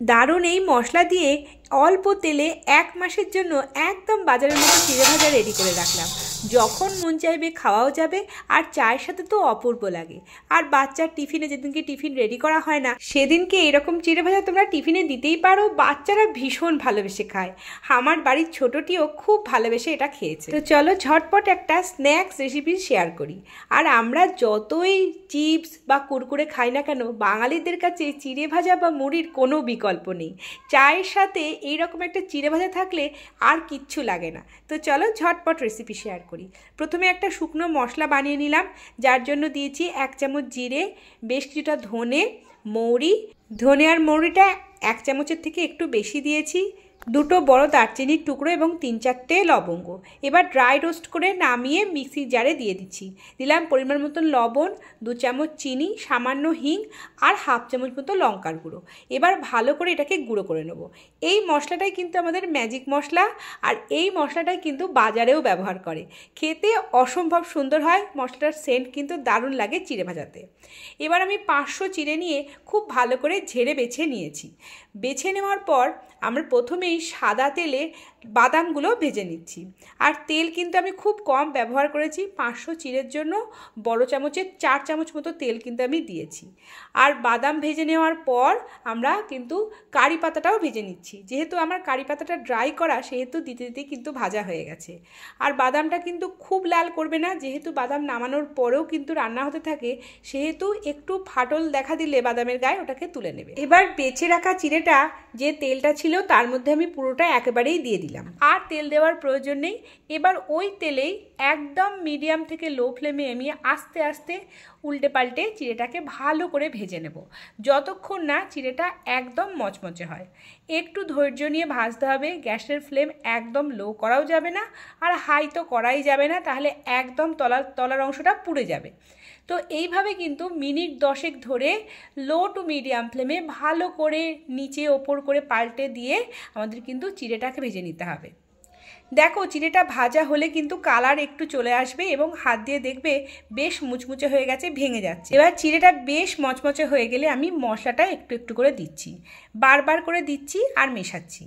দারুণ এই মশলা দিয়ে অল্প তেলে 1 মাসের জন্য একদম বাজারের মতো চিড়ে ভাজা রেডি করে রাখলাম। যখন মন চাইবে খাওয়াও যাবে, আর চায়ের সাথে তো অপূর্ব লাগে। আর বাচ্চার টিফিনে যেদিনকে টিফিন রেডি করা হয় না, সেদিনকে এরকম চিড়ে ভাজা তোমরা টিফিনে দিতেই পারো। বাচ্চারা ভীষণ ভালোবেসে খায়। আমার বাড়ির ছোটটিও খুব ভালোবেসে এটা খেয়েছে। তো চলো ঝটপট একটা স্ন্যাক্স রেসিপি শেয়ার করি। আর আমরা যতই চিপস বা কুরকুরে খাই না কেন, বাঙালিদের কাছে চিড়ে ভাজা বা মুড়ির কোনো বিকল্প নেই। চায়ের সাথে এইরকম একটা চিড়ে ভাজা থাকলে আর কিচ্ছু লাগে না। তো চলো ঝটপট রেসিপি শেয়ার করি। প্রথমে একটা শুকনো মশলা বানিয়ে নিলাম, যার জন্য দিয়েছি 1 চামচ জিরে, বেশ কিছুটা ধনে, মৌরি। ধনে আর মৌরিটা 1 চামচের থেকে একটু বেশি দিয়েছি। 2টো বড় দারচিনির টুকরো এবং 3-4টে লবঙ্গ। এবার ড্রাই রোস্ট করে নামিয়ে মিক্সির জারে দিয়ে দিচ্ছি। দিলাম পরিমাণ মতন লবণ, 2 চামচ চিনি, সামান্য হিং আর 1/2 চামচ মতো লঙ্কার গুঁড়ো। এবার ভালো করে এটাকে গুঁড়ো করে নেব। এই মশলাটাই কিন্তু আমাদের ম্যাজিক মশলা, আর এই মশলাটাই কিন্তু বাজারেও ব্যবহার করে। খেতে অসম্ভব সুন্দর হয়। মশলাটার সেন্ট কিন্তু দারুণ লাগে চিড়ে ভাজাতে। এবার আমি 500 চিড়ে নিয়ে খুব ভালো করে ঝেড়ে বেছে নিয়েছি। বেছে নেওয়ার পর আমরা প্রথমেই সাদা তেলে বাদামগুলো ভেজে নিচ্ছি। আর তেল কিন্তু আমি খুব কম ব্যবহার করেছি। 500 চিড়ের জন্য বড় চামচের 4 চামচ মতো তেল কিন্তু আমি দিয়েছি। আর বাদাম ভেজে নেওয়ার পর আমরা কিন্তু কারি পাতাটাও ভেজে নিচ্ছি। যেহেতু আমার কারি পাতাটা ড্রাই করা, সেহেতু দিতে দিতে কিন্তু ভাজা হয়ে গেছে। আর বাদামটা কিন্তু খুব লাল করবে না, যেহেতু বাদাম নামানোর পরেও কিন্তু রান্না হতে থাকে, সেহেতু একটু ফাটল দেখা দিলে বাদামের গায়ে ওটাকে তুলে নেবে। এবার বেছে রাখা চিড়েটা যে তেলটা ছিল তার মধ্যে আমি পুরোটা একেবারেই দিয়ে দিলাম। আর তেল দেওয়ার প্রয়োজন নেই। এবার ওই তেলেই একদম মিডিয়াম থেকে লো ফ্লেমে আমি আস্তে আস্তে উল্টে পাল্টে চিড়েটাকে ভালো করে ভেজে নেব, যতক্ষণ না চিড়েটা একদম মচমচে হয়। একটু ধৈর্য নিয়ে ভাজতে হবে। গ্যাসের ফ্লেম একদম লো করাও যাবে না, আর হাই তো করাই যাবে না, তাহলে একদম তলার অংশটা পুড়ে যাবে। তো এইভাবে কিন্তু মিনিট 10 ধরে লো টু মিডিয়াম ফ্লেমে ভালো করে নিচে ওপর করে পাল্টে দিয়ে আমাদের কিন্তু চিড়েটাকে ভেজে নিতে হবে। দেখো চিড়েটা ভাজা হলে কিন্তু কালার একটু চলে আসবে এবং হাত দিয়ে দেখবে বেশ মুচমুচে হয়ে গেছে, ভেঙে যাচ্ছে। এবার চিড়েটা বেশ মচমচে হয়ে গেলে আমি মশলাটা একটু একটু করে দিচ্ছি, বারবার করে দিচ্ছি আর মেশাচ্ছি।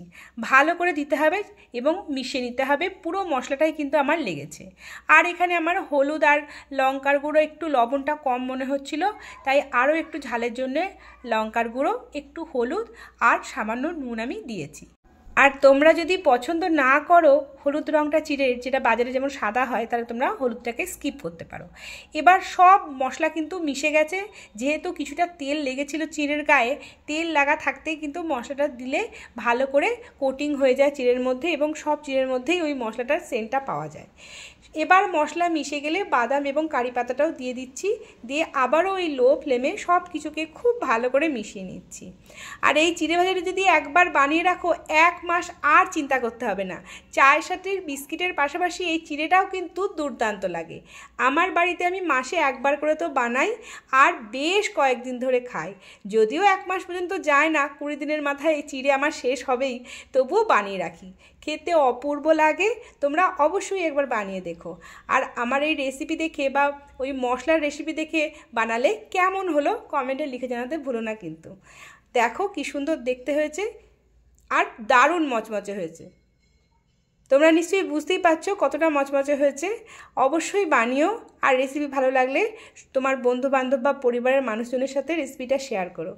ভালো করে দিতে হবে এবং মিশিয়ে নিতে হবে। পুরো মশলাটাই কিন্তু আমার লেগেছে। আর এখানে আমার হলুদ আর লঙ্কার গুঁড়ো, একটু লবণটা কম মনে হচ্ছিল, তাই আরও একটু ঝালের জন্য লঙ্কার গুঁড়ো, একটু হলুদ আর সামান্য নুন আমি দিয়েছি। আর তোমরা যদি পছন্দ না করো হলুদ রঙটা চিড়ের, যেটা বাজারে যেমন সাদা হয়, তাহলে তোমরা হলুদটাকে স্কিপ করতে পারো। এবার সব মশলা কিন্তু মিশে গেছে। যেহেতু কিছুটা তেল লেগেছিল চিড়ের গায়ে, তেল লাগা থাকতেই কিন্তু মশলাটা দিলে ভালো করে কোটিং হয়ে যায় চিড়ের মধ্যে, এবং সব চিড়ের মধ্যেই ওই মশলাটার সেন্টটা পাওয়া যায়। এবার মশলা মিশে গেলে বাদাম এবং কারি পাতাটাও দিয়ে দিচ্ছি, দিয়ে আবারও ওই লো ফ্লেমে সব কিছুকে খুব ভালো করে মিশিয়ে নিচ্ছি। আর এই চিড়ে ভাজাটা যদি একবার বানিয়ে রাখো, 1 মাস আর চিন্তা করতে হবে না। চায়ের সাথে বিস্কিটের পাশাপাশি এই চিড়েটাও কিন্তু দুর্দান্ত লাগে। আমার বাড়িতে আমি মাসে একবার করে তো বানাই, আর বেশ কয়েকদিন ধরে খাই। যদিও 1 মাস পর্যন্ত যায় না, 20 দিনের মাথায় এই চিড়ে আমার শেষ হবেই, তবুও বানিয়ে রাখি। খেতে অপূর্ব লাগে। তোমরা অবশ্যই একবার বানিয়ে দেখো। আর আমার এই রেসিপি দেখে বা ওই মশলার রেসিপি দেখে বানালে কেমন হলো কমেন্টে লিখে জানাতে ভুলো না কিন্তু। দেখো কি সুন্দর দেখতে হয়েছে, আর দারুণ মচমচে হয়েছে। তোমরা নিশ্চয়ই বুঝতেই পারছো কতটা মচমচে হয়েছে। অবশ্যই বানিও। আর রেসিপি ভালো লাগলে তোমার বন্ধু বান্ধব বা পরিবারের মানুষজনের সাথে রেসিপিটা শেয়ার করো।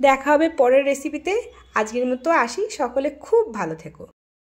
দেখা হবে পরের রেসিপিতে। আজকের মতো আসি। সকলে খুব ভালো থেকো।